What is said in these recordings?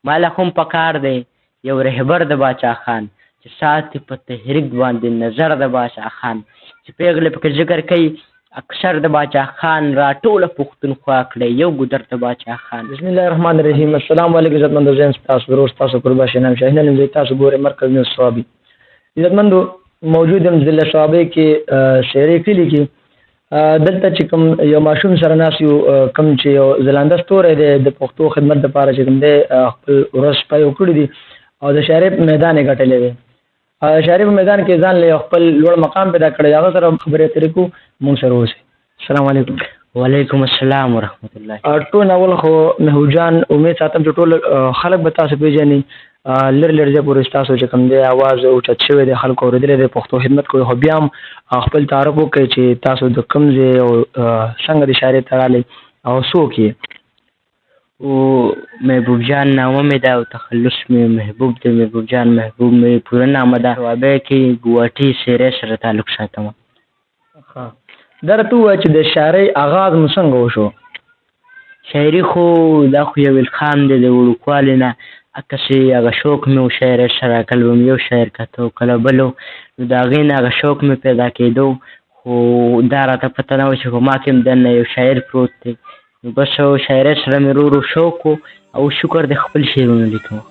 ماله هم پکار دی یو رهبر د باچا خان چې ساتي په تحریک باندې نظر د باچا خان چې پیغلې پکې ذکر کوي اکثر د باچا خان را ټوله پښتونخوا کړی یو ګودر د باچا خان. بسم الله الرحمن الرحیم. السلام علیکم عزتمندو. زم تاسو ورو تاسو قربا شنام شاهین نن تاسو ګوره مرکز نو صوابي عزتمندو موجود هم ضلع صوابي کې شهري کلی کې دلته چې کوم یو ماشوم سره ناس یو کوم چې یو زلانده ستوری دی د پښتو خدمت لپاره چې کوم دی خپل ورځ پای وکړی دي او د شهري په میدان یې ګټلی دی. شهري په میدان کې ځان له خپل لوړ مقام پیدا کړی هغه سره خبرې اترې کوو مونږ سره اوسئ. السلام علیکم. وعلیکم السلام ورحمت الله. ټول اول خو محوجان امید ساتم چې ټول خلک به تاسو پیژني لر لرځه پورې تاسو چې کوم دی आवाज او چت شوی دی خلکو اوریدل دی پښتو خدمت کوي خو بیا هم خپل تعارف وکړي چې تاسو د کوم ځای او څنګه د شاعرۍ ترالی او څوک یې. او محبوب جان نامه مې ده او تخلص مې محبوب دی. محبوب جان محبوب مې پوره نامه ده. صوابی کې ګوهټي سیرې سره تعلق ساتم. دا راته ووایه چې د شاعرۍ آغاز مو څنګه وشو؟ شاعري خو دا خو یو الهام دی د وړوکوالي نه اکسې هغه شوق مې و شاعرۍ سره کله به مې یو شاعر کته و کله بل و نو د هغې نه هغه شوق مې پیدا کېدو خو دا راته پته نه وه چې په ما کې هم دننه یو شاعر پروت دی نو بس شاعرۍ سره مې ورو ورو شوق و او شکر د خپل شعرونه لیکم.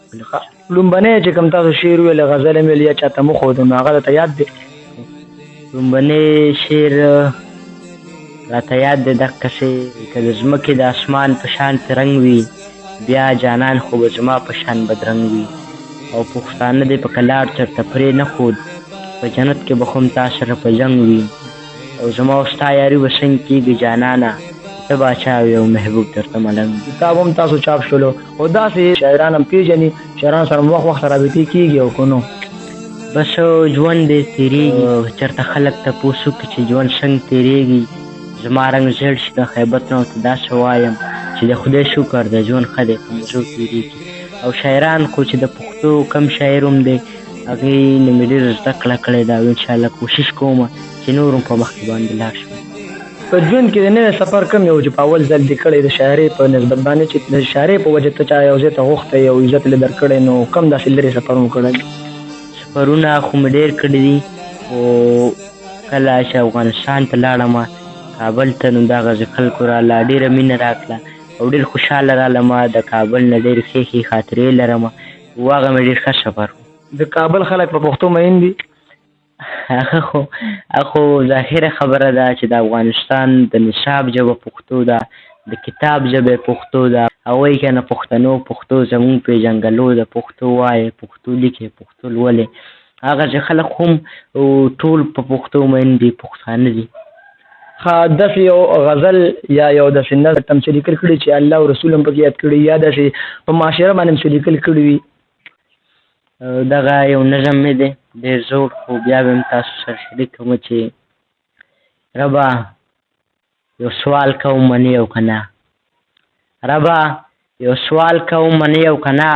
لومبنی چې کوم تاسو شعر ویل غزل یې ویل یا چاته مخودو نو هغه درته یاد دی؟ لومبنی شعر راته یاد دی دقسې که د ځمکې د اسمان په شان رنګ وي بیا جانان خو به زما په شان بدرنګ وي او پښتانه دی په کلاړ چرته پرې نه خود په جنت کې به خو تا سره په جنګ وي او زما او ستا یاري به څنګه کېږي جانانه ته باچا وي او محبوب درته ملنګ. کتاب هم تاسو چاپ شولو او داسې شاعران هم پېژني شاعرانو سره وخت وخت رابطې کېږي او که نو؟ بس ژوند دی تېرېږي چېرته خلک تپوس وکړي چې ژوند څنګه تېرېږي زما رنګ زیړ شي د خیبت نه ورته داسې وایم چې د خدای شکر د ژوند ښه دی په مزو تېرېږي او شاعران خو چې د پښتو کم شاعر هم دی هغې نه مې ډېره زده کړه کړې ده او انشاءالله کوشش کوم چې نور هم په مخکې باندې لاړ شم. په ژوند کې د نوی سفر کوم یو چې په اول ځل دې کړی د شاعرۍ په نسبت باندې چې د شاعرۍ په وجه ته چا یو ځای ته غوښتی او عزت یې درکړی نو کم داسې لرې سفر مو کړی؟ سفرونه خو مې ډېر کړي دي خو کله چې افغانستان ته لاړم کابل ته نو دغه خلکو راله ډېره مینه راکړه او ډېر خوشحاله رالم د کابل نه ډېرې ښې ښې خاطرې لرم او هغه مې ډېر ښه سفر و. د کابل خلک په پښتو مین دي؟ هغه خو ظاهره خبره ده چې د افغانستان د نصاب ژبه پښتو ده د کتاب ژبه پښتو ده او وایي که نه پښتنو پښتو زموږ پېژنګلو ده پښتو وایي پښتو لیکي پښتو لولې هغه چې خلک هم ټول په پښتو مین دي پښتانه دي. داسې یو غزل یا یو داسې نظر ته څه لیکل کړي چې الله او رسول هم پکې یاد کړي یا داسې په معاشره باندې هم څه لیکل کړي وي؟ دغه یو نظم مې دی ډېر زوړ خو بیا به هم تاسو سره شریک کوم چې ربه یو سوال کوم منې او که نه ربه یو سوال کوم منې او که نه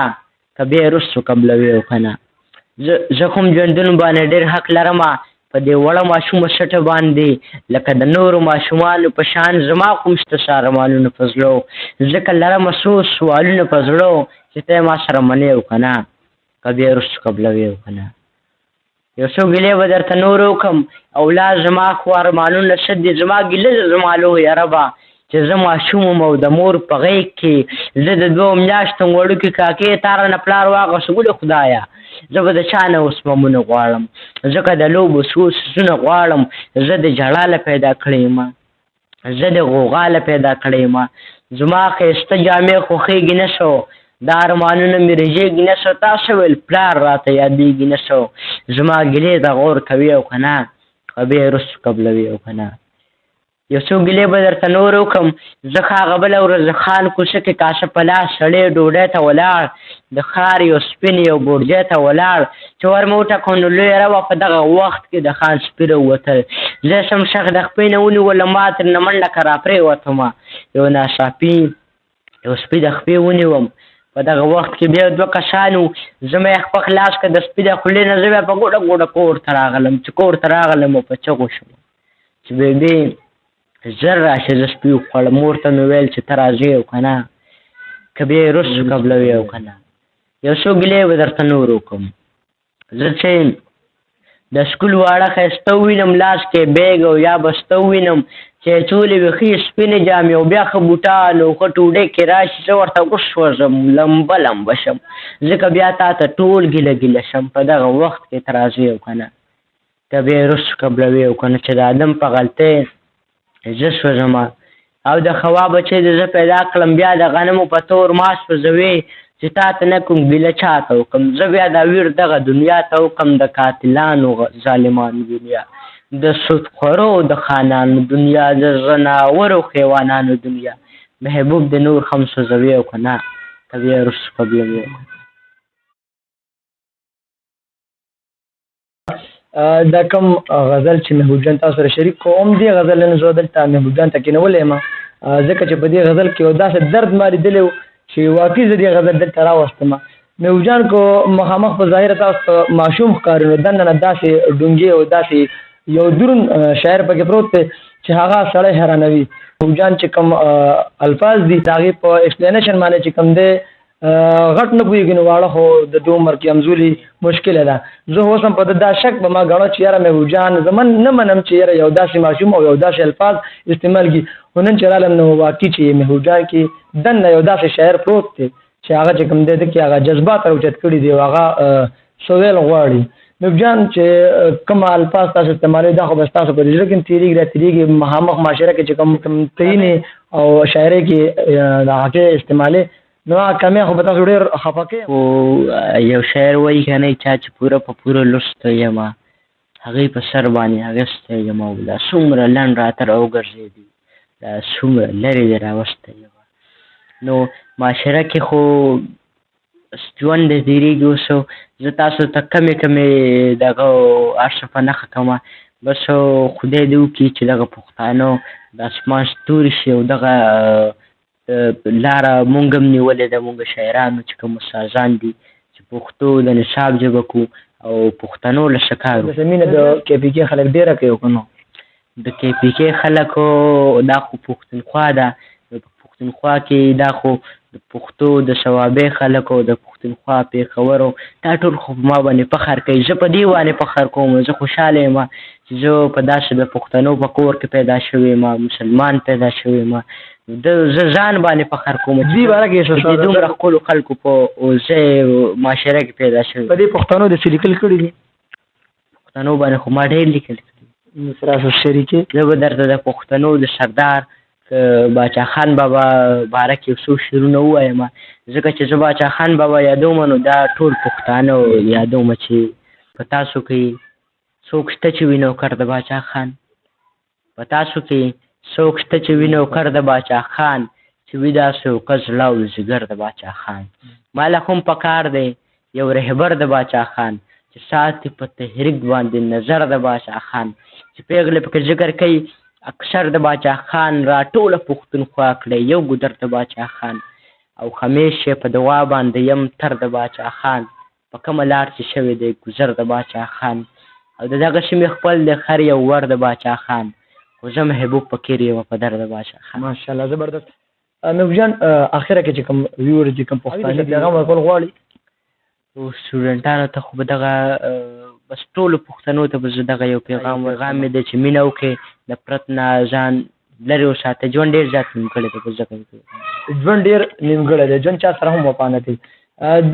که بیا یې رستو قبلوي او که نه زه کوم ژوندون باندې ډېر حق لرم په دې وړه ماشومه سټه باندې لکه د نورو ماشومانو په شان زما خو هم شته ستا ارمانونه په زړه ځکه لرمه څو سوالونه په زړه چې ته یې ما سره منې او که نه که بیا وروستو قبلوې او که نه یو څو ګیلې به درته نور وکړم او لا زما خو ارمانونه څه دي زما ګیله ده زما لویه ربه چې زه ماشوم وم او د مور په غېږ کې زه د 2 میاشتو وړوکې کاکې تا رانه پلار واغوسته ولې خدایه زه به د چا نه اوس ممونه غواړم ځکه د لوبو څو څیزونه غواړم زه د ژړا له پیدا کړی یم زه د غوغا له پیدا کړی یم زما ښایسته جامې خوښېږي نه شو دا ارمانونه مې رژېږي نه شو تاسو ویل پلار راته یادېږي نه شو زما ګیلې ته غور کوي او که نه که بیا یې وروستو قبلوي او که نه یو څو ګیلې به درته نور وکړم ځکه هغه بله ورځ خان کوڅه کې کاسه په لاس سړی ډوډۍ ته ولاړ د ښار یو سپین یو بورجۍ ته ولاړ چې ور مې وټکم نو لویه ربه په دغه وخت کې د خان سپي راووتل زه سم شخ د خپۍ نه ونیولم ما ترېنه منډه که راپرېوتمه یو ناڅاپي یو سپي د خپې ونیوم په دغه وخت کې بیا 2 کسانو زه مې یخ په خلاص کړه د سپي د خولې نه زه بیا په ګوډه ګوډه کور ته راغلم چې کور ته راغلم او په چغو شوم چې بېبې زر راشه زه سپي وخوړم مور ته مې ویل چې ته راځې او که نه که بیا یې وروستو قبلوي او که نه یو څو ګیلې به درته نور وکړم. زه چې د سکول واړه ښایسته ووینم لاس کې بیګ او یا بسته ووینم چې ټولې وښې سپینې جامې او بیا ښه بوټان او ښه ټوډۍ کې راشي زه ورته وسوځم لمبه لمبه شم ځکه بیا تا ته ټول ګیله ګیله شم په دغه وخت کې ته راځې او که نه ته بیا یې رسو قبلوې او که نه چې د آدم په غلطۍ زه سوځم او د خوا بچی د زه پیدا کړم بیا د غنمو په تور ما سوځوې چې تا ته نه کوم ګیله چا ته وکړم زه بیا دا ویر دغه دنیا ته وکړم د قاتلانو ظالمانو دنیا د سودخورو د خانانو دنیا د زناورو حیوانانو دنیا محبوب د نور هم سوځوي او که نه ته بیا رسو قبلوي. دا کوم غزل چې محبوب جان تاسو سره شریک کوم دی غزل نه زه دلته محبوب جان ته کېنولې یم ځکه چې په دې غزل کې یو داسې درد ما لیدلی و چې واقعي زه دې غزل دلته راوستم. محبوب جان کو مخامخ په ظاهره تاسو ماشوم ښکاري نو دننه داسې ډونګې او داسې یو درون شاعر پکې پروت دی چې هغه سړی حیرانوي. محبوب جان چې کوم الفاظ دي د هغې په ایکسپلینیشن باندې چې کوم دی غټ نه پوهېږي نو واړه خو د دې عمر کې همزولي مشکله ده. زه اوس هم په دا شک به ما ګڼو چې یاره محبوب جان زه نه منم چې یاره یو داسې ماشوم او یو داسې الفاظ استعمال کړي خو نن چې رالم نو واقعي چې محبوب جان کې دننه یو داسې شاعر پروت دی چې هغه چې کوم دی کې هغه جذبات راوچت کړي دي او هغه سویل غواړي. محبوب جان چې کوم الفاظ تاسو استعمالوي دا خو بس تاسو په زړه کې تېرېږي راتېرېږي مخامخ معاشره کې چې کوم ترینې او شاعرۍ کې د هغې استعمالې نو کمې خو به تاسو ډېر خفه کوي. خو یو شاعر وایي که نه چا چې پوره په پوره لوستی یم هغې په سر باندې اخیستی یم او دا څومره لنډ راته راوګرځېدي دا څومره لرې دې راوستی یم. نو معاشره کې خو ژوند د تېرېږي اوس زه تاسو ته کمې دغه هر څه په نښه کومه بس خدای دې وکړي چې دغه پښتانه د اسمان ستوري شي او دغه لاره مونږ هم نیولې ده مونږ شاعرانو چې کوم استادان دي چې پښتو د نصاب ژبه کړو او پښتنو له څه کار وکړو. مینه د کې پي کې خلک ډېره کوي که نو د کې پي کې خلکو دا خو پښتونخوا ده په پښتونخوا کې دا خو د پښتو د صوابۍ خلکو د پښتونخوا پېښورو دا ټول خو ما باندې فخر کوي. زه په دې باندې فخر کوم زه خوشحاله یم چې زه په داسې د پښتنو په کور کې پیدا شوی یم مسلمان پیدا شوی یم زه ځان باندې فخر کوم چې دې دومره ښکلو خلکو په ځای معاشره کې پیدا شوی. په دې پښتنو د څه لیکل کړي دي پښتنو باندې خو ما ډېر لیکل کړي تاسو شریکې زه به درته د پښتنو د سردار باچا خان بابا باره کې یو څو شعرونه ووایم ځکه چې زه باچا خان بابا یادوم نو دا ټول پښتانه یادوم چې په تاسو کې څوک شته چې وي نوکر د باچا خان په تاسو کې څوک شته چې وي نوکر د باچا خان چې وي داسې یو کس زړه او ځګر د باچا خان ماله هم پکار دی یو رهبر د باچا خان چې ساتي په تحریک باندې نظر د باچا خان چې پیغلې پکې ذکر کوي اکثر د باچا خان را ټوله پښتونخوا کړی یو ګودر د باچا خان او همیشه په دعا باندې یم تر د باچا خان په کومه لار چې شوی دی ګذر د باچا خان او د دغه سیمې خپل د خر یو ور د باچا خان خو زه محبوب فقیر یم په در د باچا خان. ماشاءالله زبردست. محبوب جان اخره کې چې کوم ویور چې کوم پښتانه پیغام ورکول غواړي سټوډنټانو ته خو به دغه بس ټولو پښتنو ته به زه دغه یو پیغام مې دی چې مینه وکړئ نفرت نه ځان لرې وساتئ ژوند ډېر زیات نیمګړی دی په ځکه ژوند ډېر نیمګړی دی ژوند چا سره هم وفا نه کوي.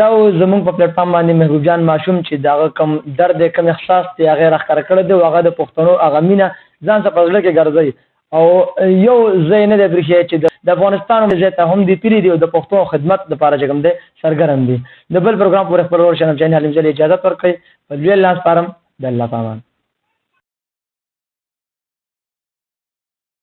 دا زموږ په پلیټفارم باندې محبوب جان ماشوم چې دغه کم درد دی کم احساس دی هغې راښکاره کړی دی او هغه د پښتنو هغه مینه ځان څه په زړه کې ګرځوي او یو ځای نه دی پرېښی چې د افغانستان ځای ته هم دی تللی دی او د پښتو خدمت لپاره چې کوم دی سرګرم دی. د بل پروګرام پورې خپل ورور شنم چینل حلیم جلي اجازت ورکړئ په لوی الله سپارم د الله پامان.